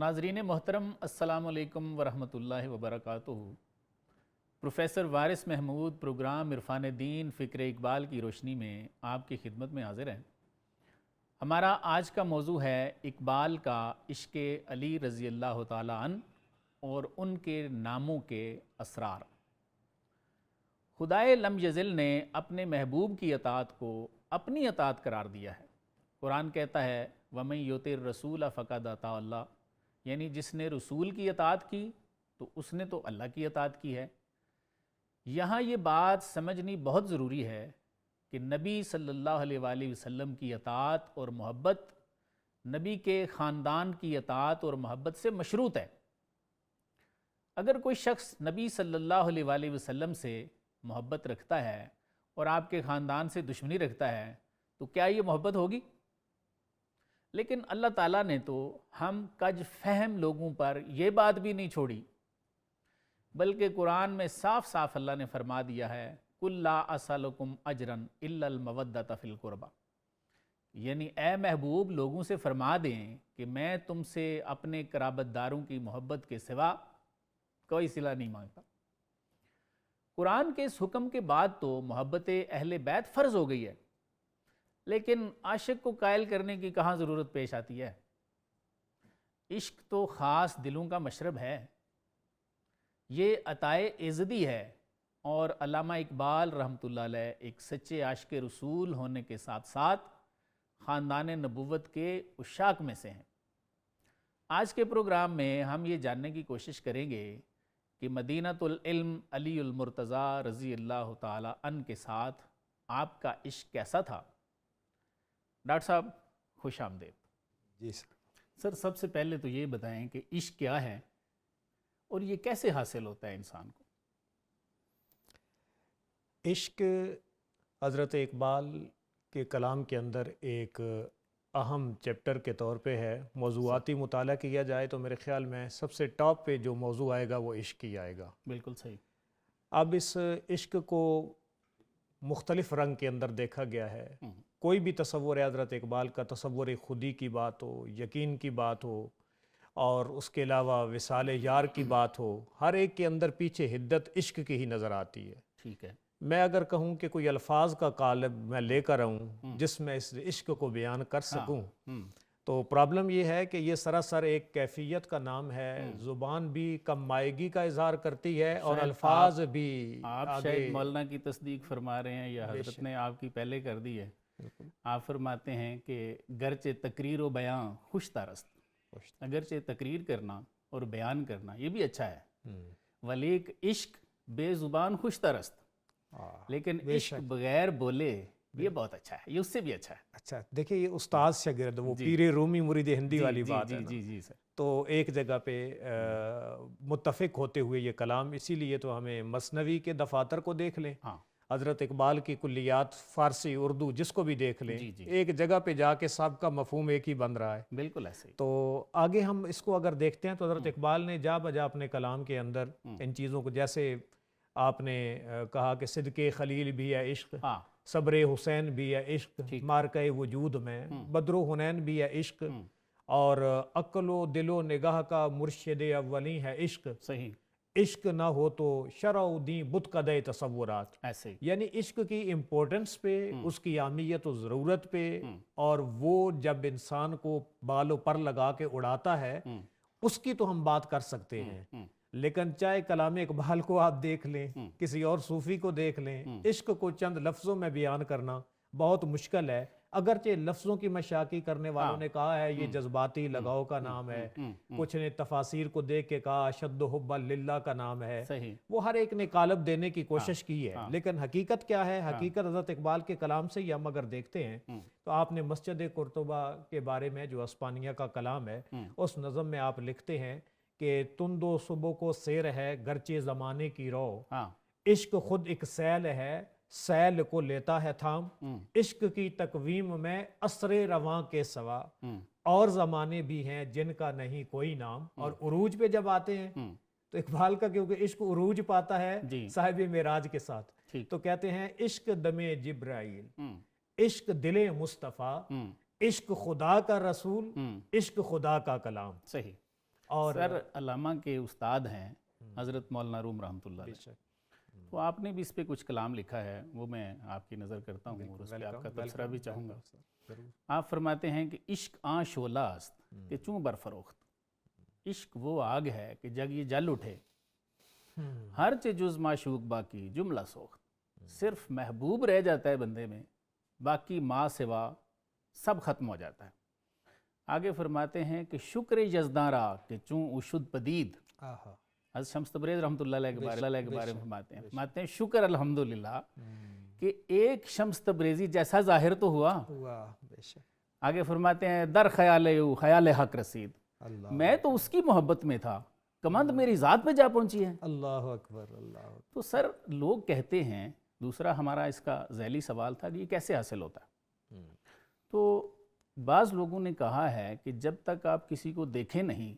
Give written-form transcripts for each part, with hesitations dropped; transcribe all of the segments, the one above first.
ناظرین محترم، السلام علیکم ورحمۃ اللہ وبرکاتہ۔ پروفیسر وارث محمود پروگرام عرفان دین فکر اقبال کی روشنی میں آپ کی خدمت میں حاضر ہیں۔ ہمارا آج کا موضوع ہے اقبال کا عشق علی رضی اللہ تعالیٰ عنہ اور ان کے ناموں کے اسرار۔ خدائے لم یزل نے اپنے محبوب کی اطاعت کو اپنی اطاعت قرار دیا ہے۔ قرآن کہتا ہے وَمَن یُطِعِ الرَّسُولَ فَقَدْ اطاع اللہ، یعنی جس نے رسول کی اطاعت کی تو اس نے تو اللہ کی اطاعت کی ہے۔ یہاں یہ بات سمجھنی بہت ضروری ہے کہ نبی صلی اللہ علیہ وآلہ وسلم کی اطاعت اور محبت نبی کے خاندان کی اطاعت اور محبت سے مشروط ہے۔ اگر کوئی شخص نبی صلی اللہ علیہ وآلہ وسلم سے محبت رکھتا ہے اور آپ کے خاندان سے دشمنی رکھتا ہے تو کیا یہ محبت ہوگی؟ لیکن اللہ تعالیٰ نے تو ہم کج فہم لوگوں پر یہ بات بھی نہیں چھوڑی، بلکہ قرآن میں صاف صاف اللہ نے فرما دیا ہے قُلْ لَا أَسْأَلُكُمْ أَجْرًا إِلَّا الْمَوَدَّةَ فِي الْقُرْبَى، یعنی اے محبوب لوگوں سے فرما دیں کہ میں تم سے اپنے قرابت داروں کی محبت کے سوا کوئی صلہ نہیں مانگتا۔ قرآن کے اس حکم کے بعد تو محبت اہل بیت فرض ہو گئی ہے، لیکن عاشق کو قائل کرنے کی کہاں ضرورت پیش آتی ہے؟ عشق تو خاص دلوں کا مشرب ہے، یہ عطائے ایزدی ہے، اور علامہ اقبال رحمۃ اللہ علیہ ایک سچے عاشق رسول ہونے کے ساتھ ساتھ خاندان نبوت کے عشاق میں سے ہیں۔ آج کے پروگرام میں ہم یہ جاننے کی کوشش کریں گے کہ مدینۃ العلم علی المرتضیٰ رضی اللہ تعالی عنہ کے ساتھ آپ کا عشق کیسا تھا۔ ڈاکٹر صاحب خوش آمدید۔ جی سر، سب سے پہلے تو یہ بتائیں کہ عشق کیا ہے اور یہ کیسے حاصل ہوتا ہے انسان کو؟ عشق حضرت اقبال کے کلام کے اندر ایک اہم چیپٹر کے طور پہ ہے۔ موضوعاتی مطالعہ کیا جائے تو میرے خیال میں سب سے ٹاپ پہ جو موضوع آئے گا وہ عشق ہی آئے گا۔ بالکل صحیح۔ اب اس عشق کو مختلف رنگ کے اندر دیکھا گیا ہے۔ کوئی بھی تصور ہے حضرت اقبال کا، تصور خودی کی بات ہو، یقین کی بات ہو، اور اس کے علاوہ وصال یار کی بات ہو، ہر ایک کے اندر پیچھے حدت عشق کی ہی نظر آتی ہے۔ ٹھیک ہے۔ میں اگر کہوں کہ کوئی الفاظ کا قالب میں لے کر آؤں جس میں اس عشق کو بیان کر سکوں تو پرابلم یہ ہے کہ یہ سراسر ایک کیفیت کا نام ہے۔ زبان بھی کم مائگی کا اظہار کرتی ہے اور الفاظ بھی آپ شاید مولانا کی تصدیق فرما رہے ہیں یا حضرت نے آپ کی پہلے کر دی ہے۔ آپ فرماتے ہیں کہ گرچہ تقریر و بیاں خوش ترست، اگرچہ تقریر کرنا اور بیان کرنا یہ بھی اچھا ہے، ولیک عشق بے زبان خوش ترست، لیکن عشق بغیر بولے یہ بہت اچھا ہے، یہ اس سے بھی اچھا ہے۔ اچھا دیکھیں، یہ استاد شاگرد وہ پیر رومی مرید ہندی والی بات ہے نا۔ جی سر۔ تو ایک جگہ پہ متفق ہوتے ہوئے یہ کلام، اسی لیے تو ہمیں مثنوی کے دفاتر کو دیکھ لیں، حضرت اقبال کی کلیات فارسی اردو جس کو بھی دیکھ لیں، ایک جگہ پہ جا کے سب کا مفہوم ایک ہی بن رہا ہے۔ بالکل ایسے ہی۔ تو آگے ہم اس کو اگر دیکھتے ہیں تو حضرت اقبال نے جا بجا اپنے کلام کے اندر ان چیزوں کو، جیسے آپ نے کہا کہ صدق خلیل بھی ہے عشق، صبر حسین بھی ہے عشق، مارکہ وجود میں بدر و حنین بھی ہے عشق، اور عقل و دل و نگاہ کا مرشد اولی ہے عشق، صحیح، عشق نہ ہو تو شرع و دین بت قدے تصورات۔ ایسے ہی، یعنی عشق کی امپورٹنس پہ، اس کی اہمیت و ضرورت پہ، اور وہ جب انسان کو بال و پر لگا کے اڑاتا ہے اس کی تو ہم بات کر سکتے ہیں، لیکن چاہے کلام اقبال کو آپ دیکھ لیں، کسی اور صوفی کو دیکھ لیں، عشق کو چند لفظوں میں بیان کرنا بہت مشکل ہے۔ اگرچہ لفظوں کی مشاقی کرنے والوں نے کہا ہے یہ جذباتی لگاؤ کا نام ہے، کچھ نے تفاسیر کو دیکھ کے کہا اشد حب للہ کا نام ہے، وہ ہر ایک نے قالب دینے کی کوشش کی ہے، لیکن حقیقت کیا ہے؟ حقیقت حضرت اقبال کے کلام سے ہی ہم اگر دیکھتے ہیں تو آپ نے مسجد قرطبہ کے بارے میں جو اسپانیہ کا کلام ہے اس نظم میں آپ لکھتے ہیں کہ تند و صبح کو سیر ہے گرچہ زمانے کی رو، عشق خود ایک سیل ہے سیل کو لیتا ہے تھام، عشق کی تقویم میں عصر رواں کے سوا اور زمانے بھی ہیں جن کا نہیں کوئی نام۔ اور عروج پہ جب آتے ہیں تو اقبال کا کیونکہ عشق عروج پاتا ہے صاحب معراج کے ساتھ، تو کہتے ہیں عشق دم جبرائیل، عشق دل مصطفیٰ، عشق خدا کا رسول، عشق خدا کا کلام۔ صحیح۔ اور سر علامہ کے استاد ہیں حضرت مولانا روم رحمۃ اللہ علیہ، تو آپ نے بھی اس پہ کچھ کلام لکھا ہے، وہ میں آپ کی نظر کرتا ہوں اور اس پہ آپ کا تبصرہ بھی چاہوں گا۔ آپ فرماتے ہیں کہ عشق آن شعلہ است کہ چوں برفروخت، عشق وہ آگ ہے کہ جگ یہ جل اٹھے، ہر چے جز معشوق باقی جملہ سوخت، صرف محبوب رہ جاتا ہے بندے میں، باقی ما سوا سب ختم ہو جاتا ہے۔ آگے فرماتے ہیں کہ شکر یزداں را کہ چوں اشد پدید، حضرت شمس تبریز رحمۃ اللہ علیہ کے بارے میں فرماتے ہیں شکر الحمدللہ کہ ایک شمس تبریزی جیسا ظاہر تو ہوا۔ آگے فرماتے ہیں در خیال حق رسید، میں تو اس کی محبت میں تھا، کمند میری ذات پہ جا پہنچی ہے۔ اللہ اکبر، اللہ اکبر۔ تو سر لوگ کہتے ہیں، دوسرا ہمارا اس کا ذیلی سوال تھا کہ یہ کیسے حاصل ہوتا ہے؟ تو بعض لوگوں نے کہا ہے کہ جب تک آپ کسی کو دیکھیں نہیں،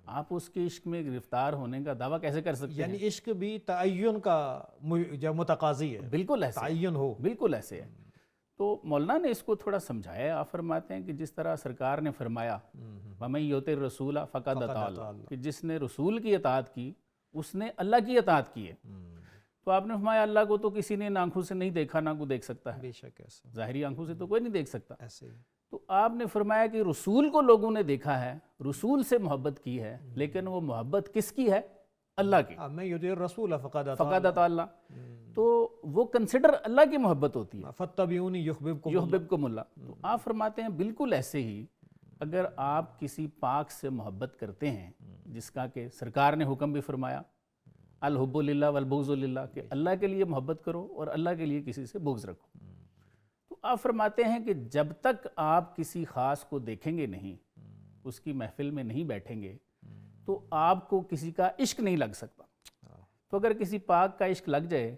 آپ اس کے عشق میں گرفتار ہونے کا دعویٰ کیسے کر سکتے ہیں؟ یعنی عشق بھی تعین کا متقاضی ہے، بالکل ایسے تعین ہو، بالکل ایسے ہے۔ تو مولانا نے اس کو تھوڑا سمجھایا، آپ فرماتے ہیں کہ جس طرح سرکار نے فرمایا وَمَن يُطِعِ الرَّسُولَ فَقَدْ أَطَاعَ اللَّهَ، کہ جس نے رسول کی اطاعت کی اس نے اللہ کی اطاعت کی ہے۔ تو آپ نے فرمایا اللہ کو تو کسی نے ان آنکھوں سے نہیں دیکھا، نہ کو دیکھ سکتا ہے، بے شک ایسا، ظاہری آنکھوں سے تو کوئی نہیں دیکھ سکتا۔ ایسے ہی تو آپ نے فرمایا کہ رسول کو لوگوں نے دیکھا ہے، رسول سے محبت کی ہے، لیکن وہ محبت کس کی ہے؟ اللہ کی۔ میں یطیع الرسول فقد فقد اطاع اللہ، تو وہ کنسیڈر اللہ کی محبت ہوتی ہے، فاتبعونی یحببکم یحببکم اللہ۔ تو آپ فرماتے ہیں بالکل ایسے ہی اگر آپ کسی پاک سے محبت کرتے ہیں، جس کا کہ سرکار نے حکم بھی فرمایا الحب للہ والبغض للہ، کہ اللہ کے لیے محبت کرو اور اللہ کے لیے کسی سے بغض رکھو، تو آپ فرماتے ہیں کہ جب تک آپ کسی خاص کو دیکھیں گے نہیں، اس کی محفل میں نہیں بیٹھیں گے، تو آپ کو کسی کا عشق نہیں لگ سکتا۔ تو اگر کسی پاک کا عشق لگ جائے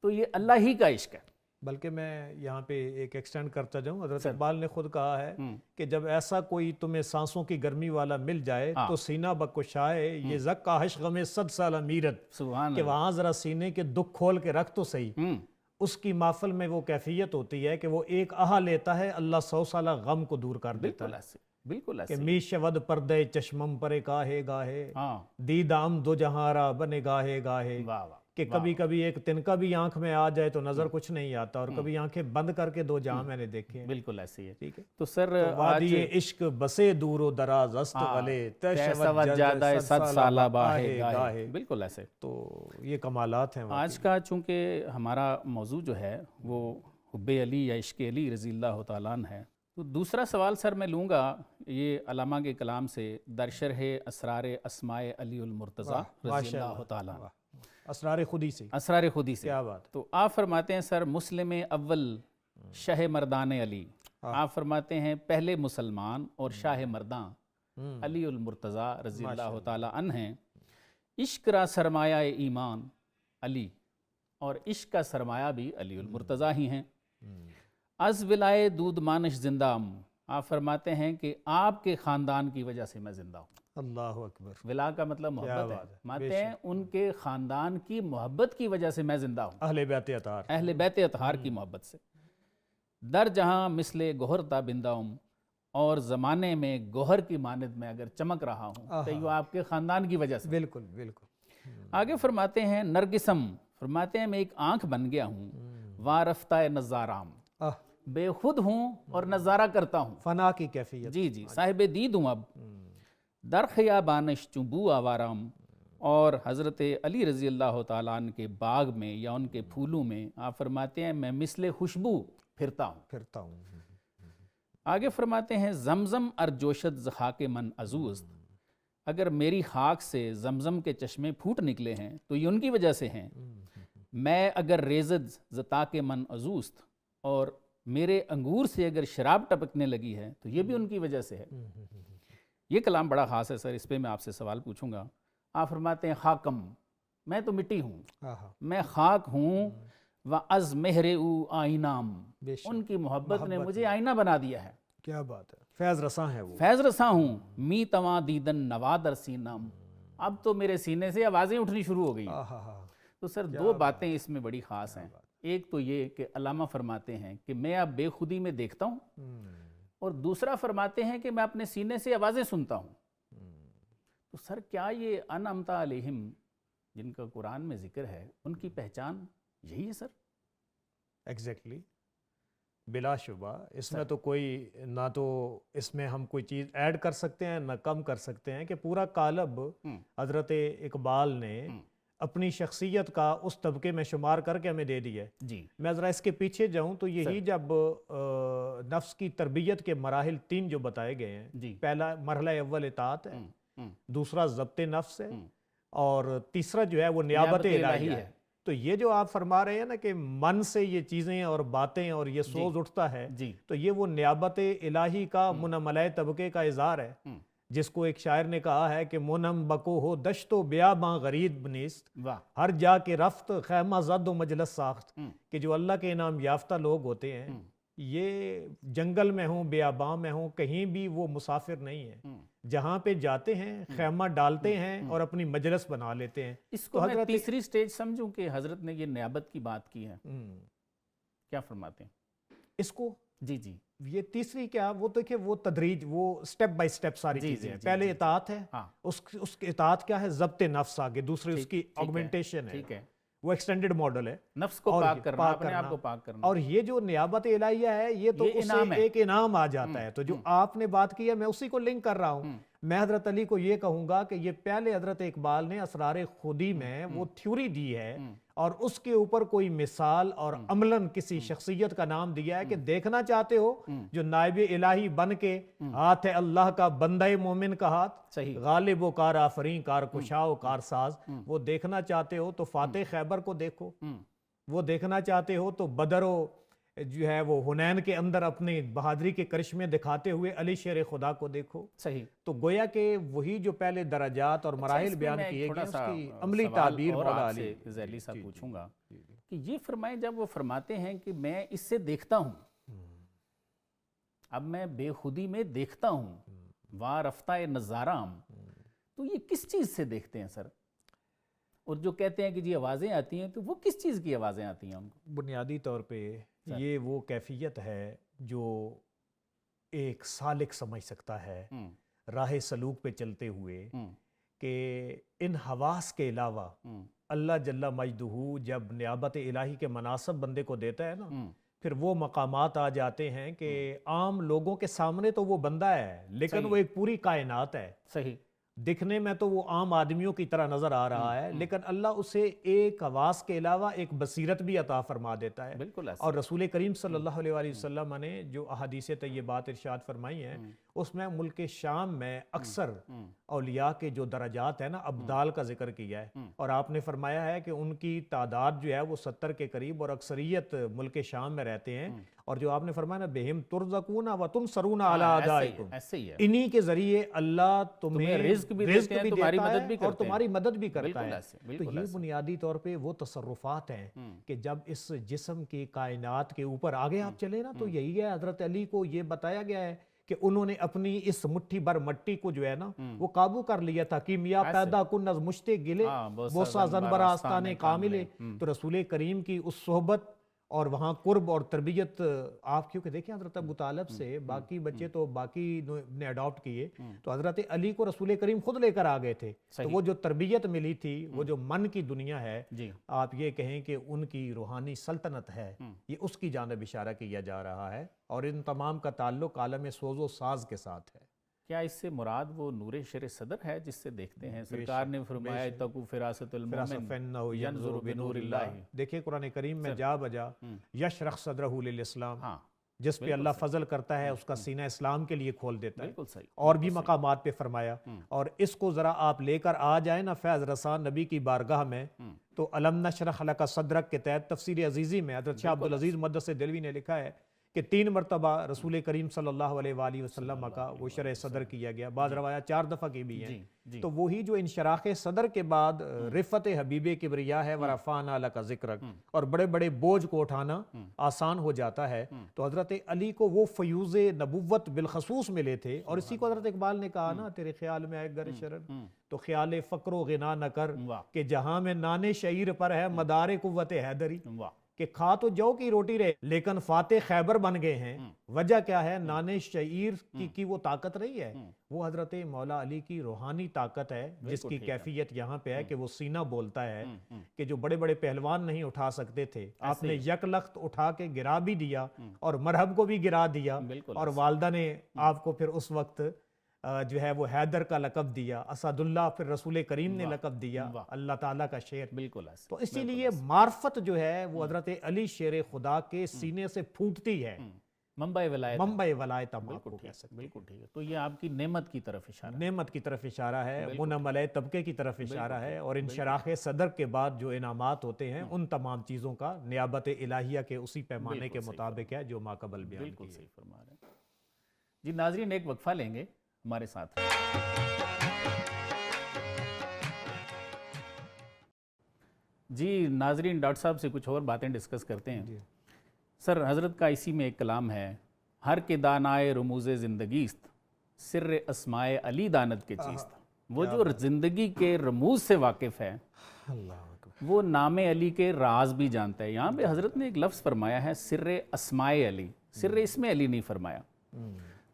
تو یہ اللہ ہی کا عشق ہے۔ بلکہ میں یہاں پہ ایک ایکسٹینڈ کرتا جاؤں، حضرت اقبال نے خود کہا ہے کہ جب ایسا کوئی تمہیں سانسوں کی گرمی والا مل جائے تو سینہ بکشائے یہ زک کاہش غم 100 سال امیرت، سبحان کہ وہاں ذرا سینے کے دکھ کھول کے رکھ تو صحیح۔ اس کی محفل میں وہ کیفیت ہوتی ہے کہ وہ ایک آہا لیتا ہے، اللہ 100 سالہ غم کو دور کر دیتا بالکل ہے۔ ایسے، بالکل کہ ایسے، می شود پردے چشمم پرے گاہے گاہے، ہاں، دیدام دو جہاں بنے گاہے گاہے، واہ واہ، کہ کبھی کبھی ایک تنکا بھی آنکھ میں آ جائے تو نظر کچھ نہیں آتا، اور کبھی آنکھیں بند کر کے دو جہاں میں نے دیکھے ہیں۔ بالکل ایسے ہی ہے۔ ٹھیک ہے، تو سر وادی عشق بسے دور و دراز است والے تیسوت جادہ 100 سالہ باہے گاہے، بالکل ایسے۔ تو یہ کمالات ہیں آج کا چونکہ ہمارا موضوع جو ہے وہ حب علی یا عشق علی رضی اللہ تعالیٰ عنہ ہے، تو دوسرا سوال سر میں لوں گا یہ علامہ کے کلام سے، در شرح اسرار اسماء علی المرتضیٰ رضی اللہ تعالیٰ عنہ، اسرار خودی سے، اسرار خودی سے۔ کیا بات ہے۔ تو آپ فرماتے ہیں سر مسلم اول شاہ مردان علی، آپ فرماتے ہیں پہلے مسلمان اور شاہ مرداں علی المرتضیٰ رضی اللہ تعالیٰ عنہ ہیں۔ عشق را سرمایہ ایمان علی، اور عشق کا سرمایہ بھی علی المرتضیٰ ہی ہیں۔ از ولائے دودھ مانش زندہ ہوں، آپ فرماتے ہیں کہ آپ کے خاندان کی وجہ سے میں زندہ ہوں۔ اللہ اکبر، ولا کا مطلب محبت ہے، مانتے ہیں ان کے خاندان کی محبت کی وجہ سے میں زندہ ہوں، اہل بیت اطہار، اہل بیت اطہار کی محبت سے۔ در جہاں مثل گوہر تا بندہ ہوں، اور زمانے میں گوہر کی مانند میں اگر چمک رہا ہوں تو یہ آپ کے خاندان کی وجہ سے۔ بالکل بالکل۔ آگے فرماتے ہیں نرگسم، فرماتے ہیں میں ایک آنکھ بن گیا ہوں، وارفتہ نظارام، بے خود ہوں اور نظارہ کرتا ہوں، فنا کی کیفیت، جی جی، صاحب دید ہوں اب، در خیابانش چنبو آوارام، اور حضرت علی رضی اللہ تعالیٰ عنہ کے باغ میں یا ان کے پھولوں میں آپ فرماتے ہیں میں مثل خوشبو پھرتا ہوں۔ آگے فرماتے ہیں زمزم ارجوشت زخاک من ازوست، اگر میری خاک سے زمزم کے چشمے پھوٹ نکلے ہیں تو یہ ان کی وجہ سے ہیں۔ میں اگر ریزد زتاک من ازوست، اور میرے انگور سے اگر شراب ٹپکنے لگی ہے تو یہ بھی ان کی وجہ سے ہے۔ یہ کلام بڑا خاص ہے سر، اس پہ میں آپ سے سوال پوچھوں گا۔ آپ فرماتے ہیں خاکم، میں تو مٹی ہوں، میں خاک ہوں، وَأَز مہر او آئینام، ان کی محبت نے مجھے آئینہ بنا دیا ہے۔ کیا بات ہے، فیض رساں ہے وہ، فیض رساں ہوں، می تواں دیدن نوادر سینام، اب تو میرے سینے سے آوازیں اٹھنی شروع ہو گئی۔ تو سر دو باتیں اس میں بڑی خاص ہیں، ایک تو یہ کہ علامہ فرماتے ہیں کہ میں اب بے خودی میں دیکھتا ہوں، اور دوسرا فرماتے ہیں کہ میں اپنے سینے سے آوازیں سنتا ہوں۔ تو سر کیا یہ انعمت علیہم جن کا قرآن میں ذکر ہے ان کی پہچان یہی ہے سر؟ ایگزیکٹلی بلا شبہ اس میں تو کوئی نہ تو اس میں ہم کوئی چیز ایڈ کر سکتے ہیں نہ کم کر سکتے ہیں کہ پورا قالب حضرت اقبال نے اپنی شخصیت کا اس طبقے میں شمار کر کے ہمیں دے دیا ہے. جی میں ذرا اس کے پیچھے جاؤں تو یہی جب نفس کی تربیت کے مراحل 3 جو بتائے گئے ہیں, جی پہلا مرحلہ اول اطاعت ہے, دوسرا ضبط نفس ہے, اور تیسرا جو ہے وہ نیابت الہی ہے. تو یہ جو آپ فرما رہے ہیں نا کہ من سے یہ چیزیں اور باتیں اور یہ سوز اٹھتا ہے, تو یہ وہ نیابت الہی کا منملۂ طبقے کا اظہار ہے, جس کو ایک شاعر نے کہا ہے کہ منم بکو ہو دشت و بیاباں غرید بنیست, ہر جا کے رفت خیمہ زد و مجلس ساخت. کہ جو اللہ کے انعام یافتہ لوگ ہوتے ہیں یہ جنگل میں ہوں بیاباں میں ہوں کہیں بھی وہ مسافر نہیں ہیں, جہاں پہ جاتے ہیں خیمہ ڈالتے ہیں اور اپنی مجلس بنا لیتے ہیں. اس کو میں تیسری سٹیج سمجھوں کہ حضرت نے یہ نیابت کی بات کی ہے, کیا فرماتے ہیں اس کو؟ جی جی یہ تیسری کیا, وہ دیکھیں وہ تدریج, وہ سٹیپ بائی سٹیپ ساری چیزیں ہیں. پہلے اطاعت ہے, اس کی اطاعت کیا ہے, ضبط نفس آگے, دوسری اس کی آگمنٹیشن ہے, وہ ایکسٹینڈڈ ماڈل ہے, نفس کو پاک کرنا, اپنے آپ کو پاک کرنا. اور یہ جو نیابت الہیہ ہے یہ تو اس سے ایک انعام آ جاتا ہے. تو جو آپ نے بات کی ہے میں اسی کو لنک کر رہا ہوں. میں حضرت علی کو یہ کہوں گا کہ یہ پہلے حضرت اقبال نے اسرار خودی میں وہ تھیوری دی ہے اور اس کے اوپر کوئی مثال اور عملاً کسی شخصیت کا نام دیا ہے کہ دیکھنا چاہتے ہو جو نائب الہی بن کے ہاتھ ہے اللہ کا بندہ مومن کا ہاتھ, غالب و کار آفریں کار کشا و کار ساز, وہ دیکھنا چاہتے ہو تو فاتح خیبر کو دیکھو, وہ دیکھنا چاہتے ہو تو بدر و جو ہے وہ حنین کے اندر اپنے بہادری کے کرشمے دکھاتے ہوئے علی شیر خدا کو دیکھو. صحیح. تو گویا کہ وہی جو پہلے درجات اور مراحل بیان کیے گئے اس کی عملی تعبیر مولا علی ذیلی صاحب پوچھوں گا کہ یہ فرمائیں, جب وہ فرماتے ہیں کہ میں اس سے دیکھتا ہوں, اب میں بے خودی میں دیکھتا ہوں, وا رفتہ نظارام, تو یہ کس چیز سے دیکھتے ہیں سر؟ اور جو کہتے ہیں کہ جی آوازیں آتی ہیں, تو وہ کس چیز کی آوازیں آتی ہیں ان کو؟ بنیادی طور پہ یہ وہ کیفیت ہے جو ایک سالک سمجھ سکتا ہے راہ سلوک پہ چلتے ہوئے کہ ان حواس کے علاوہ اللہ جل مجدہ جب نیابت الہی کے مناصب بندے کو دیتا ہے نا, پھر وہ مقامات آ جاتے ہیں کہ عام لوگوں کے سامنے تو وہ بندہ ہے لیکن وہ ایک پوری کائنات ہے. صحیح. دکھنے میں تو وہ عام آدمیوں کی طرح نظر آ رہا ہے, لیکن اللہ اسے ایک حواس کے علاوہ ایک بصیرت بھی عطا فرما دیتا ہے. بالکل. اور رسول کریم صلی اللہ علیہ وآلہ وسلم نے جو احادیث طیبات ارشاد فرمائی ہیں اس میں ملک شام میں اکثر اولیاء کے جو درجات ہیں نا, ابدال کا ذکر کیا ہے, اور آپ نے فرمایا ہے کہ ان کی تعداد جو ہے وہ 70 کے قریب اور اکثریت ملک شام میں رہتے ہیں. اور جو آپ نے فرمایا نا بہم ترزقون و تنصرون علی اعدائکم, انہی کے ذریعے اللہ تمہیں رزق بھی دیتا ہے اور تمہاری مدد بھی کرتا ہے. تو یہ بنیادی طور پہ وہ تصرفات ہیں کہ جب اس جسم کی کائنات کے اوپر آگے آپ چلے نا, تو یہی ہے حضرت علی کو یہ بتایا گیا ہے کہ انہوں نے اپنی اس مٹھی بھر مٹی کو جو ہے نا وہ قابو کر لیا تھا. کیمیا پیدا کن از مشتے گلے بوسا زنبر آستانے کاملے. تو رسول کریم کی اس صحبت اور وہاں قرب اور تربیت آپ کیونکہ دیکھیں حضرت ابو طالب سے باقی بچے تو باقی نے اڈاپٹ کیے, تو حضرت علی کو رسول کریم خود لے کر آ گئے تھے. تو وہ جو تربیت ملی تھی, وہ جو من کی دنیا ہے, آپ یہ کہیں کہ ان کی روحانی سلطنت ہے, یہ اس کی جانب اشارہ کیا جا رہا ہے, اور ان تمام کا تعلق عالم سوز و ساز کے ساتھ ہے. کیا اس سے مراد وہ نور شر صدر ہے جس سے دیکھتے ہیں؟ سرکار نے فرمایا اتقوا فراست المؤمن ینظر بنور اللہ. دیکھیں قرآن کریم میں جا بجا یشرح صدرہ للاسلام, جس پہ اللہ فضل کرتا ہے اس کا سینہ اسلام کے لیے کھول دیتا ہے. اور بھی مقامات پہ فرمایا. اور اس کو ذرا آپ لے کر آ جائیں نا فیض رسان نبی کی بارگاہ میں, تو علم نشرح لک صدرک کے تحت تفسیر عزیزی میں حضرت شاہ عبدالعزیز مدث دہلوی نے لکھا ہے کہ 3 مرتبہ رسول کریم صلی اللہ علیہ وآلہ وسلم کا وہ شرح صدر کیا گیا, بعض روایات 4 دفعہ کی بھی ہیں. تو وہی جو انشراح صدر کے بعد رفت حبیب کبریا ہے ورفعنا لک ذکرک, اور بڑے بڑے بوجھ کو اٹھانا آسان ہو جاتا ہے. تو حضرت علی کو وہ فیوز نبوت بالخصوص ملے تھے, اور اسی کو حضرت اقبال نے کہا نا تیرے خیال میں آئے گر شرن تو خیال فقر و غنا نہ کر, کہ جہاں میں نان شعیر پر ہے مدار قوت حیدری, کہ کھا تو جو کی روٹی رہے لیکن فاتح خیبر بن گئے ہیں. وجہ کیا ہے؟ نان شعیر کی وہ طاقت نہیں ہے، وہ حضرت مولا علی کی روحانی طاقت ہے، جس کی کیفیت یہاں پہ ہے کہ وہ سینہ بولتا ہے کہ جو بڑے بڑے پہلوان نہیں اٹھا سکتے تھے، آپ نے یک لخت اٹھا کے گرا بھی دیا اور مرہب کو بھی گرا دیا، اور والدہ نے آپ کو پھر اس وقت جو ہے وہ حیدر کا لقب دیا، اسد اللہ پھر رسول کریم نے لقب دیا، اللہ تعالیٰ کا شیر. بالکل. تو اسی لیے معرفت جو ہے وہ حضرت علی شیر خدا کے سینے سے پھوٹتی ہے. منبع ولایت، منبع ولایت ہم آپ کو کہہ سکتے ہیں. بالکل ٹھیک ہے. تو یہ آپ کی نعمت کی طرف اشارہ، نعمت کی طرف اشارہ ہے، منعم علیہ طبقے کی طرف اشارہ ہے، اور انشراح صدر کے بعد جو انعامات ہوتے ہیں ان تمام چیزوں کا نیابت الہیہ کے اسی پیمانے کے مطابق ہے جو ماقبل بیان بالکل کیے. صحیح فرما رہے ہیں. جی ناظرین، ایک وقفہ لیں گے، ہمارے ساتھ. جی ناظرین، ڈاکٹر صاحب سے کچھ اور باتیں ڈسکس کرتے ہیں. سر، حضرت کا اسی میں ایک کلام ہے، ہر کے دانائے رموز زندگیست، سر اسمائے علی دانت کے چیست. وہ جو زندگی کے رموز سے واقف ہے، وہ نام علی کے راز بھی جانتا ہے. یہاں پہ حضرت نے ایک لفظ فرمایا ہے سر اسمائے علی، سر اسم علی نہیں فرمایا.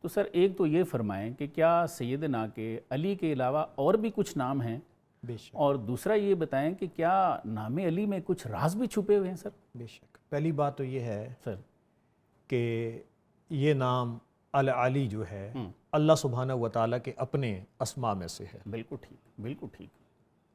تو سر ایک تو یہ فرمائیں کہ کیا سیدنا کے علی کے علاوہ اور بھی کچھ نام ہیں، بے شک. اور دوسرا یہ بتائیں کہ کیا نام علی میں کچھ راز بھی چھپے ہوئے ہیں سر؟ بے شک. پہلی بات تو یہ ہے سر کہ یہ نام العلی جو ہے اللہ سبحانہ وتعالیٰ کے اپنے اسماء میں سے ہے. بالکل ٹھیک، بالکل ٹھیک.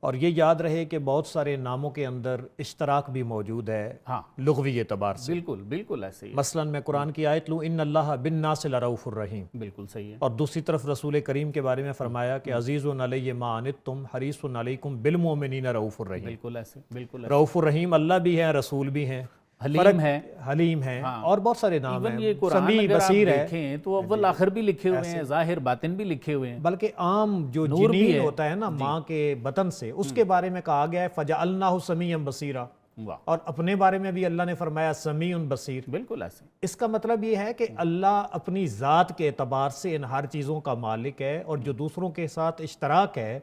اور یہ یاد رہے کہ بہت سارے ناموں کے اندر اشتراک بھی موجود ہے ہاں، لغوی اعتبار سے. بالکل بالکل ایسے ہی. مثلا میں قرآن کی آیت لوں، ان اللہ بالناس لرؤوف الرحیم، بالکل صحیح ہے. اور دوسری طرف رسول کریم کے بارے میں فرمایا کہ عزیز علیہ ما عنتم حریص علیکم بالمؤمنین رؤوف الرحیم. بالکل ایسے، بالکل رؤوف الرحیم اللہ بھی ہے، رسول بھی ہیں، حلیم ہے، حلیم ہے، اور بہت سارے نام ہیں. یہ قرآن سمیع اگر آپ بصیر ہے، دیکھیں تو اول آخر بھی لکھے ہوئے ہیں، ظاہر باطن بھی لکھے ہوئے ہیں. بلکہ عام جو نور بھی جنین ہے. ہوتا ہے نا ماں کے بطن سے، اس کے بارے میں کہا گیا ہے فجعلناہ سمیعا بصیرا، واہ، اور اپنے بارے میں بھی اللہ نے فرمایا سمیع بصیر. بالکل ایسے. اس کا مطلب یہ ہے کہ اللہ اپنی ذات کے اعتبار سے ان ہر چیزوں کا مالک ہے، اور جو دوسروں کے ساتھ اشتراک ہے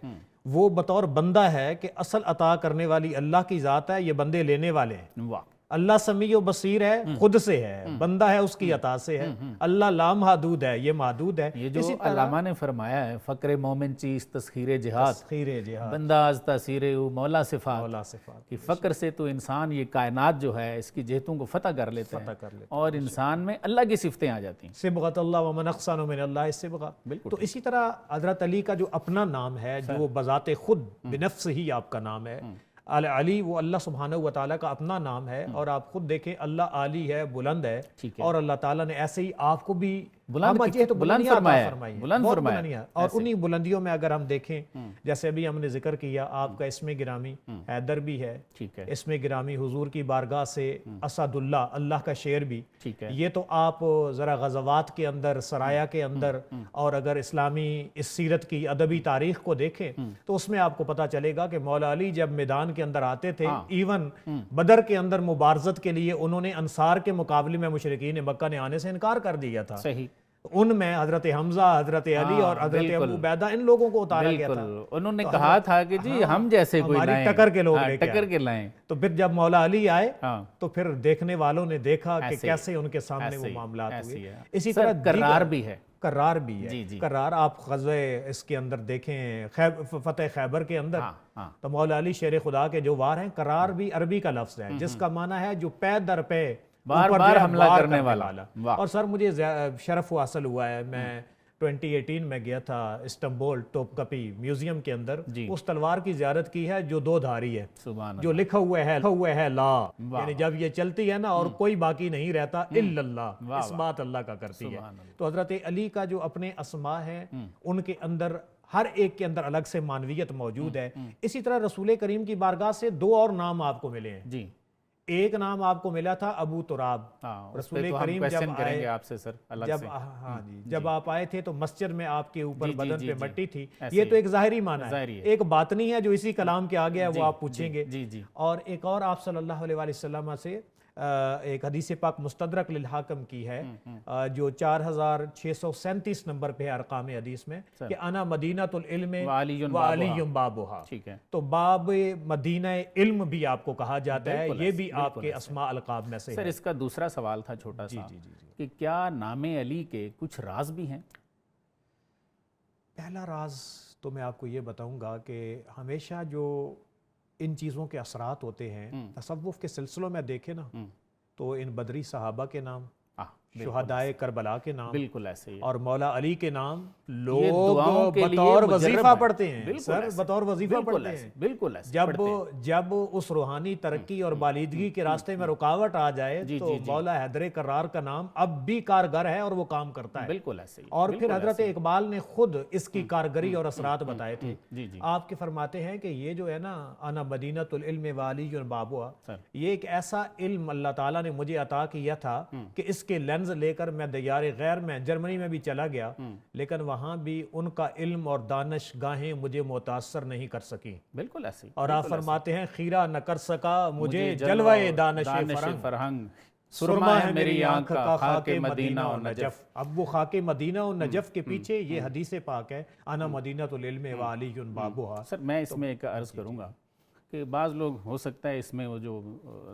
وہ بطور بندہ ہے کہ اصل عطا کرنے والی اللہ کی ذات ہے، یہ بندے لینے والے ہیں. واہ، اللہ سمیع و بصیر ہے، خود سے ہے، بندہ ہے اس کی عطا سے ہے. اللہ لامحدود ہے، یہ محدود ہے. یہ جو علامہ نے فرمایا ہے فقر مومن چیز تسخیر جہاد، تسخیر جہاد، بندہ از تاثیر او مولا صفات، مولا صفات. کہ فقر سے تو انسان یہ کائنات جو ہے اس کی جہتوں کو فتح کر لیتے ہیں، اور انسان میں اللہ کی صفتیں آ جاتی ہیں. صبغۃ اللہ ومن احسن من اللہ صبغہ. بالکل. تو اسی طرح حضرت علی کا جو اپنا نام ہے، جو بذات خود بنفس ہی آپ کا نام ہے، علی، وہ اللہ سبحانہ وتعالیٰ کا اپنا نام ہے. اور آپ خود دیکھیں اللہ عالی ہے، بلند ہے، اور اللہ تعالیٰ نے ایسے ہی آپ کو بھی بلند فرمایا. اور انہی بلندیوں میں اگر ہم دیکھیں، جیسے ابھی ہم نے ذکر کیا، آپ کا اسم گرامی حیدر بھی ہے، اسم گرامی حضور کی بارگاہ سے اسد اللہ، اللہ کا شیر بھی. یہ تو آپ ذرا غزوات کے اندر، سرایا کے اندر، اور اگر اسلامی اس سیرت کی ادبی تاریخ کو دیکھیں تو اس میں آپ کو پتا چلے گا کہ مولا علی جب میدان کے اندر آتے تھے، ایون بدر کے اندر مبارزت کے لیے انہوں نے انصار کے مقابلے میں مشرکین مکہ نے آنے سے انکار کر دیا تھا. صحیح. ان میں حضرت حمزہ، حضرت علی اور حضرت ابو عبیدہ، ان لوگوں کو اتارا گیا تھا. انہوں نے کہا تھا کہ جی ہم جیسے کوئی لائیں، ٹکر کے لوگ ٹکر کے لائیں. تو پھر جب مولا علی آئے تو پھر دیکھنے والوں نے دیکا کہ کیسے ان کے سامنے وہ معاملات ہوئے. اسی طرح کرار بھی ہے، کرار بھی ہے. کرار آپ غزوہ اس کے اندر دیکھیں، فتح خیبر کے اندر، تو مولا علی شیر خدا کے جو وار ہیں، کرار بھی عربی کا لفظ ہے جس کا معنی ہے جو پے در پے بار بار حملہ کرنے والا. اور سر مجھے شرف حاصل ہوا ہے، میں 2018 میں گیا تھا استنبول ٹوپ کپی میوزیم کے اندر، اس تلوار کی زیارت کی ہے جو 2 دھاری ہے، جو لکھا ہوا ہے لا، یعنی جب یہ چلتی ہے نا اور کوئی باقی نہیں رہتا الا اللہ، اس بات اللہ کا کرتی ہے. تو حضرت علی کا جو اپنے اسماء ہیں ان کے اندر ہر ایک کے اندر الگ سے معنویت موجود ہے. اسی طرح رسول کریم کی بارگاہ سے 2 اور نام آپ کو ملے ہیں. جی، ایک نام آپ کو ملا تھا ابو تراب. رسول کریم جب آپ آئے تھے تو مسجد میں آپ کے اوپر بدن پہ مٹی تھی. یہ تو ایک ظاہری معنی ہے، ایک باطنی ہے جو اسی کلام کے آگے ہے، وہ آپ پوچھیں گے. اور ایک اور آپ صلی اللہ علیہ وسلم سے ایک حدیث پاک مستدرک للحاکم کی ہے جو 4637 نمبر پہ ہے ارقام حدیث میں کہ انا مدینۃ العلم وعلی بابھا. ٹھیک ہے. تو باب مدینہ علم بھی آپ کو کہا جاتا ہے, یہ بھی آپ کے اسماء القاب میں سے سر ہے. اس کا دوسرا سوال تھا چھوٹا سا کہ کیا نام علی کے کچھ راز بھی ہیں؟ پہلا راز تو میں آپ کو یہ بتاؤں گا کہ ہمیشہ جو ان چیزوں کے اثرات ہوتے ہیں تصوف کے سلسلوں میں دیکھیں نا تو ان بدری صحابہ کے نام, شہدائے کربلا کے نام, بالکل ایسے ہی اور مولا علی کے نام دعاؤں لوگ کے لیے بطور مجرب وظیفہ ہیں. پڑھتے ہیں بالکل سر, ایسے. بطور وظیفہ بالکل پڑھتے ایسے. ہیں. بالکل ایسے. جب اس روحانی ترقی اور بالیدگی کے راستے میں رکاوٹ آ جائے تو مولا حیدر کرار کا نام اب بھی کارگر ہے اور وہ کام کرتا ہے. بالکل ایسے ہی. اور پھر حضرت اقبال نے خود اس کی کارگری اور اثرات بتائے تھے. آپ کے فرماتے ہیں کہ یہ جو ہے نا انا مدینۃ العلم وعلی بابھا, یہ ایک ایسا علم اللہ تعالیٰ نے مجھے عطا کیا تھا کہ اس کے لینز لے کر میں دیار غیر میں جرمنی میں بھی چلا گیا, لیکن وہاں بھی ان کا علم اور دانش گاہیں مجھے متاثر نہیں کر سکیں. بالکل ایسے ہی. اور آپ فرماتے ہیں خیرہ نہ کر سکا مجھے جلوہ دانش فرہنگ, سرما ہے میری آنکھ کا خاک مدینہ و نجف. اب وہ خاک مدینہ و نجف کے پیچھے یہ حدیث پاک ہے انا مدینۃ العلم وعلی بابھا. سر میں اس میں ایک عرض کروں گا کہ بعض لوگ ہو سکتا ہے اس میں وہ جو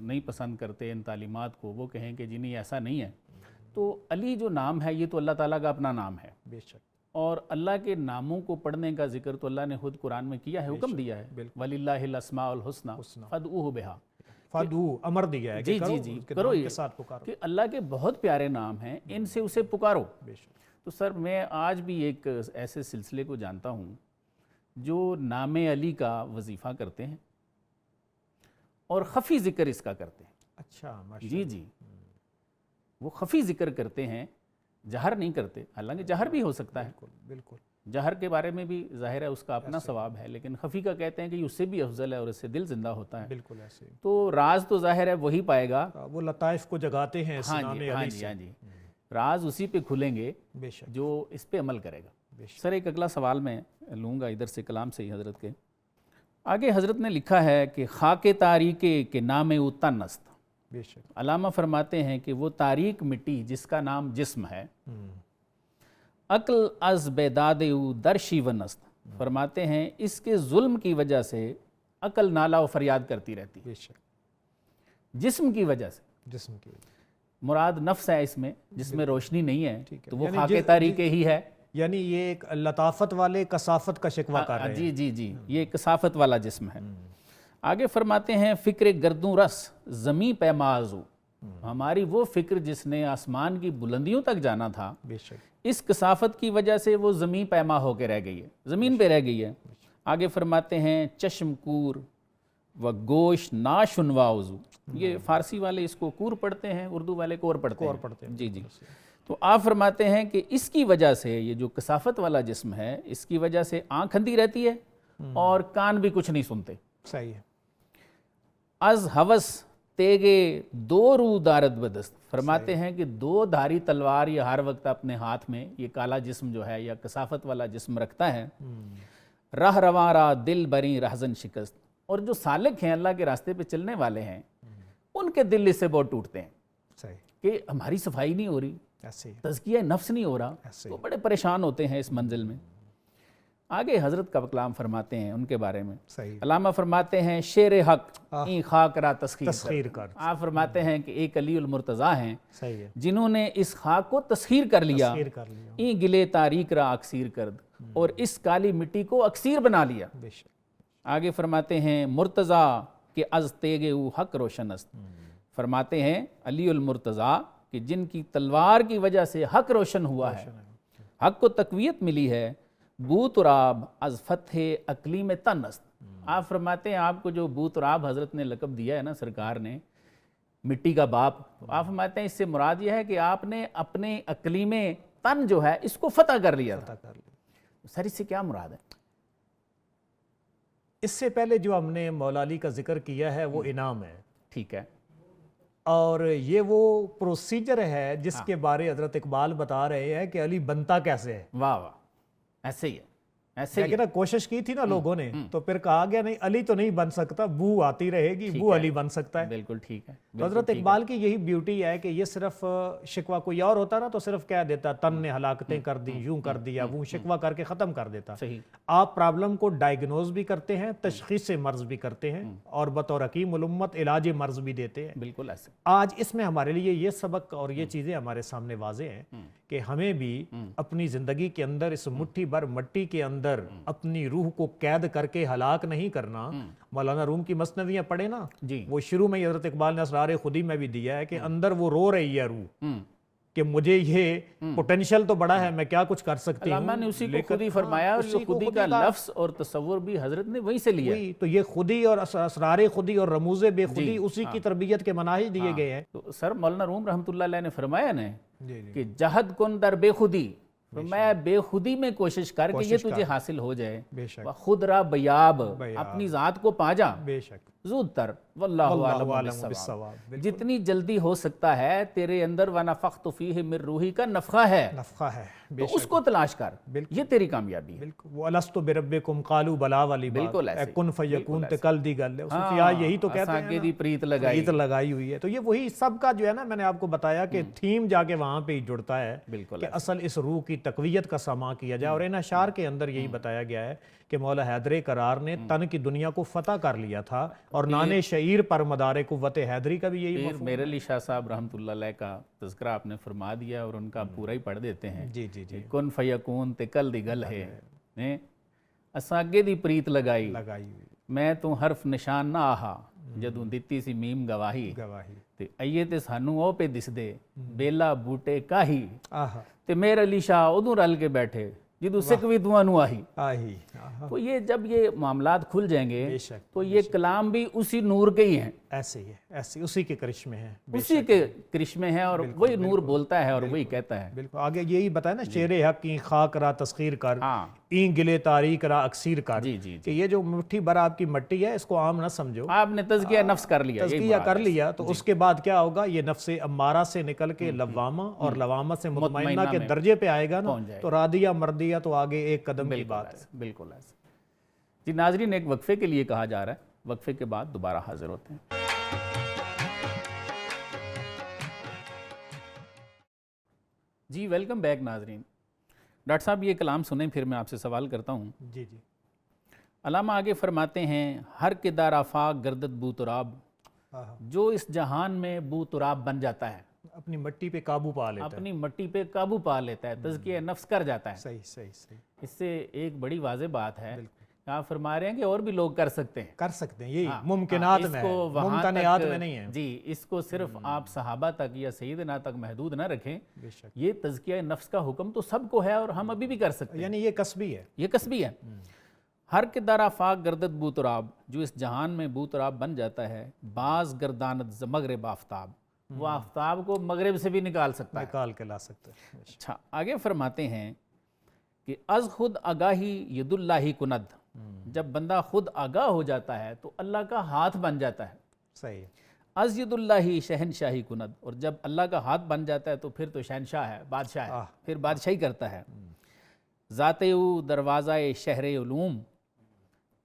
نہیں پسند کرتے ان تعلیمات کو, وہ کہیں کہ جی نہیں ایسا نہیں ہے. تو علی جو نام ہے یہ تو اللہ تعالیٰ کا اپنا نام ہے, بے شک, اور اللہ کے ناموں کو پڑھنے کا ذکر تو اللہ نے خود قرآن میں کیا ہے, حکم دیا ہے وَلِلَّهِ الْأَسْمَاءُ الْحُسْنَى فَادْعُوهُ بِهَا. فادو امر دیا ہے کہ جی کرو کے یہ ساتھ پکارو. کہ اللہ کے بہت پیارے نام ہیں, ان سے اسے پکارو. بے شک. تو سر میں آج بھی ایک ایسے سلسلے کو جانتا ہوں جو نام علی کا وظیفہ کرتے ہیں اور خفی ذکر اس کا کرتے ہیں. اچھا, جی وہ خفی ذکر کرتے ہیں, جہر نہیں کرتے. حالانکہ جہر بھی ہو سکتا ہے, بالکل, جہر کے بارے میں بھی ظاہر ہے اس کا اپنا ثواب ہے, لیکن خفی کا کہتے ہیں کہ اس سے بھی افضل ہے اور اس سے دل زندہ ہوتا ہے. بالکل ایسے. تو راز تو ظاہر ہے وہی پائے گا, وہ لطائف کو جگاتے ہیں اس نام علی سے. ہاں جی, راز اسی پہ کھلیں گے بے شک, جو اس پہ عمل کرے گا. سر ایک اگلا سوال میں لوں گا ادھر سے کلام سے ہی حضرت کے. آگے حضرت نے لکھا ہے کہ خاک تاریکے کے نام او تن است. بے شک. علامہ فرماتے ہیں کہ وہ تاریک مٹی جس کا نام جسم ہے, عقل از بیداد او درشی و نست. فرماتے ہیں اس کے ظلم کی وجہ سے عقل نالہ و فریاد کرتی رہتی. بے شک. جسم کی وجہ سے, جسم کی وجہ, مراد نفس ہے اس میں, جس میں روشنی نہیں ہے, تو وہ خاک تاریکے ہی ہے. یعنی یہ ایک لطافت والے کثافت کا شکوہ کر رہے ہیں. جی یہ کثافت والا جسم ہے. آگے فرماتے ہیں فکر گردوں رس زمیں پیمازو. ہماری وہ فکر جس نے آسمان کی بلندیوں تک جانا تھا, بے شک, اس کثافت کی وجہ سے وہ زمیں پیما ہو کے رہ گئی ہے, زمین پہ رہ گئی ہے. آگے فرماتے ہیں چشم کور و گوش ناشنواؤزو. یہ فارسی والے اس کو کور پڑھتے ہیں, اردو والے کور پڑھتے ہیں. جی تو آپ فرماتے ہیں کہ اس کی وجہ سے یہ جو کثافت والا جسم ہے, اس کی وجہ سے آنکھ اندھی رہتی ہے اور کان بھی کچھ نہیں سنتے. صحیح ہے. از ہوس تیگے دو رو دارد بدست. فرماتے ہیں کہ دو دھاری تلوار یہ ہر وقت اپنے ہاتھ میں یہ کالا جسم جو ہے یا کثافت والا جسم رکھتا ہے. راہ رواں را دل بری رہزن شکست. اور جو سالک ہیں, اللہ کے راستے پہ چلنے والے ہیں, ان کے دل اس سے بہت ٹوٹتے ہیں. صحیح. کہ ہماری صفائی نہیں ہو رہی, ایسے, تزکیہ نفس نہیں ہو رہا, تو بڑے پریشان ہوتے ہیں اس منزل میں. آگے حضرت کا کلام فرماتے ہیں ان کے بارے میں. صحیح. علامہ فرماتے ہیں شیر حق این خاک را تسخیر کر. آپ فرماتے ہیں کہ ایک علی المرتضیٰ ہیں صحیح ہے, جنہوں نے اس خاک کو تسخیر کر لیا, این گلے تاریک را اکسیر کرد, اور اس کالی مٹی کو اکسیر بنا لیا. بے شک. آگے فرماتے ہیں مرتضیٰ کہ از تیغ او حق روشن است. فرماتے ہیں علی المرتضیٰ کہ جن کی تلوار کی وجہ سے حق روشن ہوا ہے, حق کو تقویت ملی ہے. بو تراب از فتح اقلیم تن است. آپ فرماتے ہیں آپ کو جو بو تراب حضرت نے لقب دیا ہے نا سرکار نے, مٹی کا باپ, آپ فرماتے ہیں اس سے مراد یہ ہے کہ آپ نے اپنے اقلیم تن جو ہے اس کو فتح کر لیا تھا. سر اس سے کیا مراد ہے؟ اس سے پہلے جو ہم نے مولا علی کا ذکر کیا ہے وہ انعام ہے. ٹھیک ہے. اور یہ وہ پروسیجر ہے جس کے بارے حضرت اقبال بتا رہے ہیں کہ علی بنتا کیسے ہے. واہ واہ, ایسے ہی ہے. ایسے ہی لیکن کوشش کی تھی نا لوگوں نے، تو پھر کہا گیا نہیں علی تو نہیں بن سکتا، بو آتی رہے گی، بو علی بن سکتا ہے۔ بالکل ٹھیک ہے۔ تو حضرت اقبال کی یہی بیوٹی ہے کہ یہ صرف شکوہ، کوئی اور ہوتا نا تو صرف کہہ دیتا تن نے ہلاکتیں کر دی، یوں کر دیا، وہ شکوہ کر کے ختم کر دیتا۔ صحیح۔ آپ پرابلم کو ڈائگنوز بھی کرتے ہیں، تشخیص مرض بھی کرتے ہیں، اور بطور حکیم الامت علاج مرض بھی دیتے ہیں۔ بالکل ایسے۔ آج اس میں ہمارے لیے یہ سبق اور یہ چیزیں ہمارے سامنے واضح ہیں کہ ہمیں بھی اپنی زندگی کے اندر اس مٹھی بھر مٹی کے اندر اپنی روح کو قید کر کے ہلاک نہیں کرنا۔ مولانا روم کی مثنویاں پڑھیں نا، جی وہ شروع میں حضرت اقبال نے اسرار خودی میں بھی دیا ہے کہ اندر وہ رو رہی ہے روح کہ مجھے یہ پوٹینشل تو بڑا ہے، میں کیا کچھ کر سکتی ہوں۔ علامہ نے اسی کو خود ہی فرمایا، اور یہ خودی کا لفظ اور تصور بھی حضرت نے وہیں سے لیا ہے۔ تو یہ خودی اور اسرار خودی اور رموز بے خودی اسی کی تربیت کے مناہج دیے گئے ہیں۔ تو سر مولانا روم رحمۃ اللہ علیہ نے فرمایا نا کہ جہد کن در بے خودی، میں بے خودی میں کوشش کر کے یہ تجھے حاصل ہو جائے، بے شک، خود را بیاب، اپنی ذات کو پا جا، بے شک، زود تر واللہ اعلم بالصواب، جتنی جلدی ہو سکتا ہے تیرے اندر وَنَفَخْتُ فِيهِ مِن روحی کا نفخہ ہے، نفخہ ہے، تو اس کو تلاش کر، یہ تیری کامیابی ہے۔ بالکل۔ وَأَلَسْتُ بِرَبِّكُمْ قَالُوا بَلَىٰ والی بات، بالکل ایسے، کن فیکون تکل دی گل ہے، صوفیاء یہی تو کہتے ہیں دی پریت لگائی، پریت لگائی ہوئی ہے۔ تو یہ وہی سب کا جو ہے نا، میں نے آپ کو بتایا کہ تھیم جا کے وہاں پہ ہی جڑتا ہے کہ اصل اس روح کی تقویت کا سامان کیا جائے۔ اور ان اشعار کے اندر یہی بتایا گیا ہے کہ مولا حیدر کرار نے تن کی دنیا کو فتح کر لیا تھا، اور نان شعیر پر مدار قوت حیدری کا بھی یہی پھر میرے علی شاہ صاحب رحمۃ اللہ علیہ کا تذکرہ آپ نے فرما دیا، اور ان کا پورا ہی پڑھ دیتے ہیں۔ جی جی جی، کن فیکون تے کل دی گل ہے، اساں اگے دی پریت لگائی، میں تو حرف نشان نہ آہا، جدوں دتی سی میم گواہی، تے ائیے تے سانوں او پہ دس دے بیلا بوٹے کاہی، تے میرے علی شاہ ادوں رل کے بیٹھے جدوں سکوی دوانو آہی۔ تو یہ جب یہ معاملات کھل جائیں گے تو یہ کلام بھی اسی نور کے ہی ہیں، ایسے ہی ہے، ایسے اسی کے کرشمے ہیں، اسی کے کرشمے ہیں، اور وہی نور بولتا ہے اور وہی کہتا ہے۔ بالکل۔ آگے یہی بتایا نا، شیر حق کی خاک را تسخیر کر، این گلے تاریک را اکسیر کر، کہ یہ جو مٹھی بھر آپ کی مٹی ہے اس کو عام نہ سمجھو، آپ نے تزکیہ نفس کر لیا، تزکیہ کر لیا، تو اس کے بعد کیا ہوگا؟ یہ نفس امارہ سے نکل کے لوامہ اور لوامہ سے مطمئنہ کے درجے پہ آئے گا نا، تو راضیہ مردیہ تو آگے ایک قدم کی بات ہے۔ بالکل ایسے۔ جی ناظرین، ایک وقفے کے لیے کہا جا رہا ہے، وقفے کے بعد دوبارہ حاضر ہوتے ہیں۔ جی ویلکم بیک ناظرین۔ ڈاکٹر صاحب یہ کلام سنیں، پھر میں آپ سے سوال کرتا ہوں۔ جی جی، علامہ آگے فرماتے ہیں، ہر کے دار آفاق گردد بو تراب، جو اس جہان میں بو تراب بن جاتا ہے، اپنی مٹی پہ قابو پا لیتا ہے، اپنی مٹی پہ قابو پا لیتا ہے، تزکیہ نفس کر جاتا ہے۔ صحیح صحیح صحیح، اس سے ایک بڑی واضح بات ہے، آپ فرما رہے ہیں کہ اور بھی لوگ کر سکتے ہیں، یہی ممکنات میں ہے، ممتنعات میں نہیں ہے۔ جی، اس کو صرف آپ صحابہ تک یا سیدنا تک محدود نہ رکھیں، یہ تزکیہ نفس کا حکم تو سب کو ہے، اور ہم ابھی بھی کر سکتے ہیں، یعنی یہ کسبی ہے، یہ کسبی ہے۔ ہر کے در آفاق گردد بو تراب، جو اس جہان میں بو تراب بن جاتا ہے، باز گرداند ز مغرب آفتاب، وہ آفتاب کو مغرب سے بھی نکال سکتا ہے، نکال کے لا سکتے ہیں۔ اچھا، آگے فرماتے ہیں کہ از خود آگاہی ید اللہ کند، جب بندہ خود آگاہ ہو جاتا ہے تو اللہ کا ہاتھ بن جاتا ہے۔ صحیح۔ از ید اللہ شہنشاہی کند، اور جب اللہ کا ہاتھ بن جاتا ہے تو پھر تو شہنشاہ ہے، بادشاہ ہے، پھر بادشاہی کرتا ہے۔ ذات او دروازہ شہر علوم،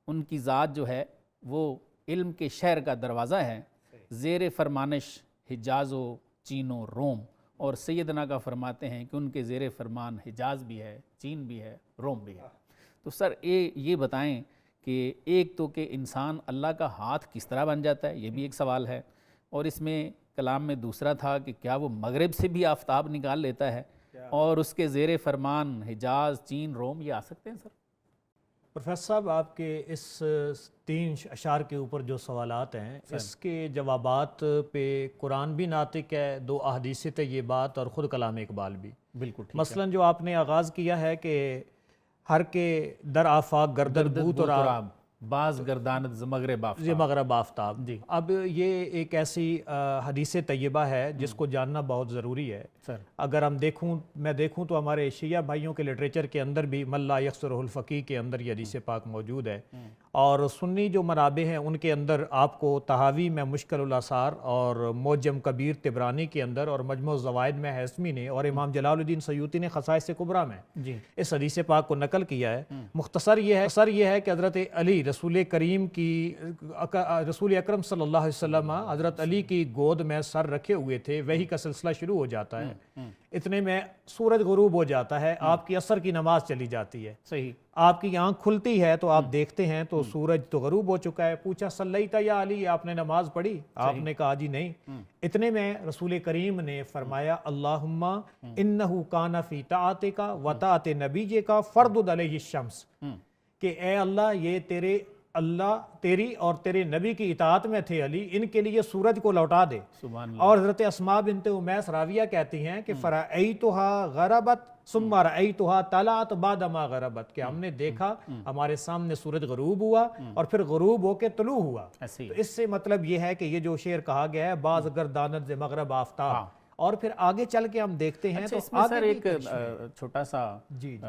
ان کی ذات جو ہے وہ علم کے شہر کا دروازہ ہے، زیر فرمانش حجاز و چین و روم، اور سیدنا کا فرماتے ہیں کہ ان کے زیر فرمان حجاز بھی ہے، چین بھی ہے، روم بھی ہے۔ تو سر یہ بتائیں کہ ایک تو کہ انسان اللہ کا ہاتھ کس طرح بن جاتا ہے، یہ بھی ایک سوال ہے، اور اس میں کلام میں دوسرا تھا کہ کیا وہ مغرب سے بھی آفتاب نکال لیتا ہے، اور اس کے زیر فرمان حجاز، چین، روم یہ آ سکتے ہیں؟ سر پروفیسر صاحب، آپ کے اس 3 اشعار کے اوپر جو سوالات ہیں، اس کے جوابات پہ قرآن بھی ناطق ہے، 2 احادیث طیبات اور خود کلام اقبال بھی۔ بالکل ٹھیک۔ مثلاً جو آپ نے آغاز کیا ہے کہ ہر کے در آفاق گردد بو تراب، بعض گردانت ز مغرب آفتاب، یہ مغرب آفتاب. جی اب یہ ایک ایسی حدیث طیبہ ہے جس کو جاننا بہت ضروری ہے. سر. اگر میں دیکھوں تو ہمارے شیعہ بھائیوں کے لٹریچر کے اندر بھی من لا یکسرہ الفقیہ کے اندر یہ حدیث پاک موجود ہے، اور سنی جو منابع ہیں ان کے اندر آپ کو طحاوی میں مشکل الاثار اور معجم کبیر طبرانی کے اندر اور مجموع الزوائد میں ہیثمی نے اور امام جلال الدین سیوطی نے خصائص کبریٰ میں جی اس حدیث پاک کو نقل کیا ہے. مختصر یہ ہے کہ حضرت علی رسول اکرم صلی اللہ علیہ وسلم حضرت علی کی گود میں سر رکھے ہوئے تھے، وحی کا سلسلہ شروع ہو جاتا ہے. اتنے میں سورج غروب ہو جاتا ہے، آپ کی عصر کی نماز چلی جاتی ہے، صحیح. آپ کی آنکھ کھلتی ہے تو آپ دیکھتے ہیں تو سورج تو غروب ہو چکا ہے. پوچھا صلیت یا علی، آپ نے نماز پڑھی؟ آپ نے کہا جی نہیں. اتنے میں رسول کریم نے فرمایا اللہم انہو کان فی طاعتک و طاعت نبیک فردد علیہ الشمس، کہ اے اللہ یہ تیری اور تیرے نبی کی اطاعت میں تھے علی، ان کے لیے سورج کو لوٹا دے. سبحان اللہ. اور حضرت اسماء بنت امیس راویہ کہتی ہیں کہ فرأیتها غربت ثم رأیتها طلعت بعد ما غربت، کہ ہم نے دیکھا ہمارے سامنے سورج غروب ہوا اور پھر غروب ہو کے طلوع ہوا. تو اس سے مطلب یہ ہے کہ یہ جو شعر کہا گیا ہے بعض گردانت ز مغرب آفتاب، اور پھر آگے چل کے ہم دیکھتے ہیں. اچھا، اس میں سر ایک چھوٹا سا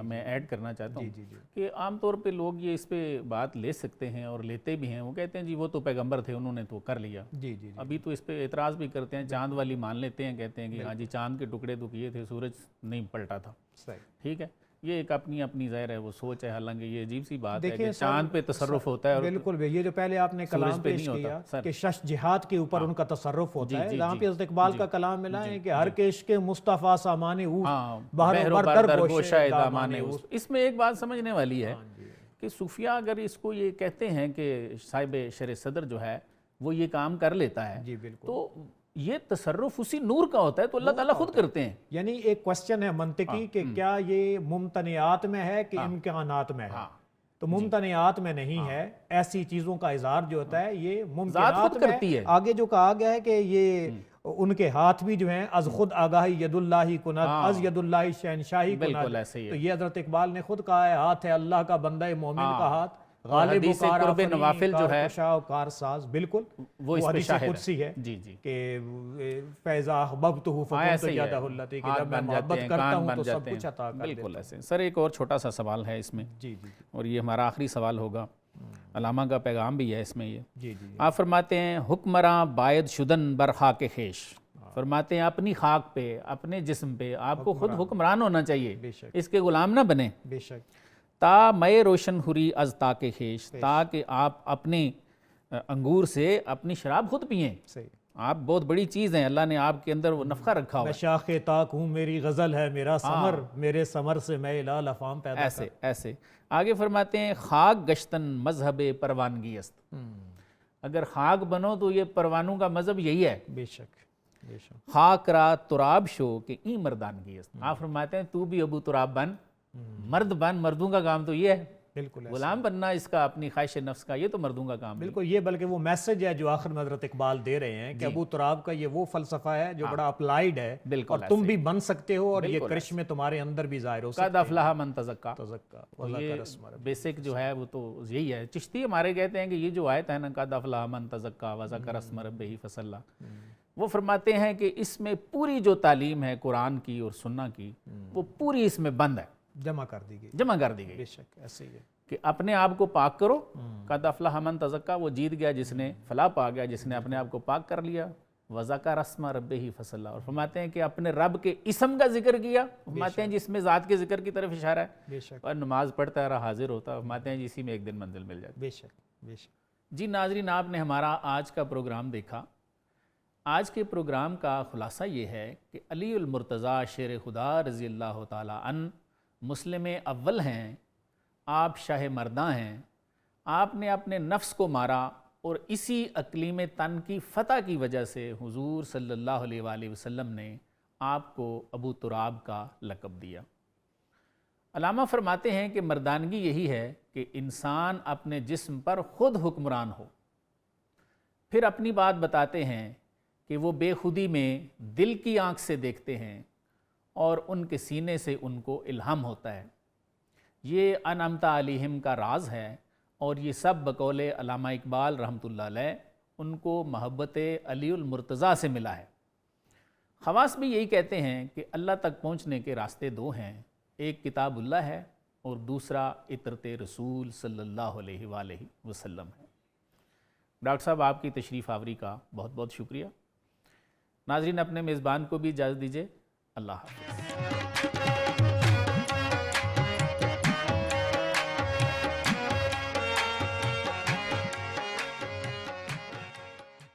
میں ایڈ کرنا چاہتا ہوں کہ عام طور پہ لوگ یہ اس پہ بات لے سکتے ہیں اور لیتے بھی ہیں. وہ کہتے ہیں جی وہ تو پیغمبر تھے، انہوں نے تو کر لیا. ابھی تو اس پہ اعتراض بھی کرتے ہیں، چاند والی مان لیتے ہیں، کہتے ہیں کہ ہاں جی چاند کے ٹکڑے تو کیے تھے، سورج نہیں پلٹا تھا. ٹھیک ہے، یہ ایک اپنی ظاہر ہے وہ سوچ ہے. حالانکہ یہ عجیب سی بات ہے کہ چاند پہ تصرف ہوتا ہے. بالکل بھی یہ جو پہلے آپ نے کلام پیش کیا کہ شش جہاد کے اوپر ان کا تصرف ہوتا ہے، جہاں پہ حضرت اقبال کا کلام ملا ہے کہ ہر کے عشق مصطفیٰ سامان اوست بہر و بر در گوشہ دامان اوست. اس میں ایک بات سمجھنے والی ہے کہ صوفیہ اگر اس کو یہ کہتے ہیں کہ صاحب شرع صدر جو ہے وہ یہ کام کر لیتا ہے، تو یہ تصرف اسی نور کا ہوتا ہے، تو اللہ تعالیٰ خود کرتے ہیں. یعنی ایک کوسچن ہے منطقی کہ کیا یہ ممتنعات میں ہے کہ امکانات میں ہے؟ تو ممتنعات میں نہیں ہے. ایسی چیزوں کا اظہار جو ہوتا ہے یہ ممکنات میں ہے. آگے جو کہا گیا ہے کہ یہ ان کے ہاتھ بھی جو ہیں از خود آگاہی ید اللہ کند از ید اللہ شہنشاہی کند. تو یہ حضرت اقبال نے خود کہا ہے ہاتھ ہے اللہ کا بندہ مومن کا ہاتھ، غالب و قرب نوافل جو ہے کارساز. بالکل وہ حدیث قدسی ہے کہ فیضا احببتہ فکنت یدہ التی، کہ جب میں محبت کرتا ہوں تو سب کچھ عطا کر دیتا ہوں. بالکل ایسے. سر ایک اور چھوٹا سا سوال ہے اس میں، اور یہ ہمارا آخری سوال ہوگا. علامہ کا پیغام بھی ہے اس میں. یہ آپ فرماتے ہیں حکمراں باید شدن بر خاک خیش، فرماتے ہیں اپنی خاک پہ اپنے جسم پہ آپ کو خود حکمران ہونا چاہیے، اس کے غلام نہ بنے. بے شک. تا مئے روشن ہوری از تاک خیش، تاکہ آپ اپنے انگور سے اپنی شراب خود پئیں. آپ بہت بڑی چیز ہیں، اللہ نے آپ کے اندر وہ نفخہ رکھا ہوا ہے. میں شاخ تاک ہوں، میری غزل ہے میرا ثمر، میرے ثمر سے میں لال افام پیدا کر. ایسے آگے فرماتے ہیں خاک گشتن مذہب پروانگی است. اگر خاک بنو تو یہ پروانوں کا مذہب یہی ہے. بے شک. خاک را تراب شو کہ ای مردانگی است. آپ فرماتے ہیں تو بھی ابو تراب بن، مرد بن. مردوں کا کام تو یہ ہے، بالکل غلام بننا اس کا اپنی خواہش نفس کا، یہ تو مردوں کا کام ہے. بالکل. یہ بلکہ وہ میسج ہے جو آخر میں حضرت اقبال دے رہے ہیں کہ ابو تراب کا یہ وہ فلسفہ ہے جو بڑا اپلائیڈ ہے، اور تم بھی بن سکتے ہو، اور یہ کرشمے تمہارے اندر بھی ظاہر ہو سکتے ہیں. قد افلح من تزکا. یہ بیسک جو ہے وہ تو یہی ہے. چشتی ہمارے کہتے ہیں کہ یہ جو آیت ہے نا قد افلح من تزکا وذکر اسم ربہ فصلی، وہ فرماتے ہیں کہ اس میں پوری جو تعلیم ہے قرآن کی اور سنہ کی وہ پوری اس میں بند ہے، جمع کر دی گئی. بے شک ایسے ہی ہے کہ اپنے آپ کو پاک کرو. قد افلح من تزکا، وہ جیت گیا جس نے فلاح پا گیا، جس نے اپنے آپ کو پاک کر لیا. وذکر اسم ربہ فصلی، اور فرماتے ہیں کہ اپنے رب کے اسم کا ذکر کیا. فرماتے ہیں جس میں ذات کے ذکر کی طرف اشارہ ہے، اور نماز پڑھتا رہا حاضر ہوتا. فرماتے ہیں اسی میں ایک دن منزل مل جاتی. بے شک. جی ناظرین، آپ نے ہمارا آج کا پروگرام دیکھا. آج کے پروگرام کا خلاصہ یہ ہے کہ علی المرتضیٰ شیر خدا رضی اللہ تعالیٰ عنہ مسلم اول ہیں، آپ شاہ مرداں ہیں. آپ نے اپنے نفس کو مارا، اور اسی اقلیم تن کی فتح کی وجہ سے حضور صلی اللہ علیہ وآلہ وسلم نے آپ کو ابو تراب کا لقب دیا. علامہ فرماتے ہیں کہ مردانگی یہی ہے کہ انسان اپنے جسم پر خود حکمران ہو. پھر اپنی بات بتاتے ہیں کہ وہ بے خودی میں دل کی آنکھ سے دیکھتے ہیں، اور ان کے سینے سے ان کو الہام ہوتا ہے. یہ انعمت علیہم کا راز ہے، اور یہ سب بقول علامہ اقبال رحمۃ اللہ علیہ ان کو محبت علی المرتضیٰ سے ملا ہے۔ خواص بھی یہی کہتے ہیں کہ اللہ تک پہنچنے کے راستے دو ہیں، ایک کتاب اللہ ہے اور دوسرا عطرت رسول صلی اللہ علیہ وآلہ وسلم ہے۔ ڈاکٹر صاحب آپ کی تشریف آوری کا بہت بہت شکریہ۔ ناظرین اپنے میزبان کو بھی اجازت دیجیے، اللہ حافظ۔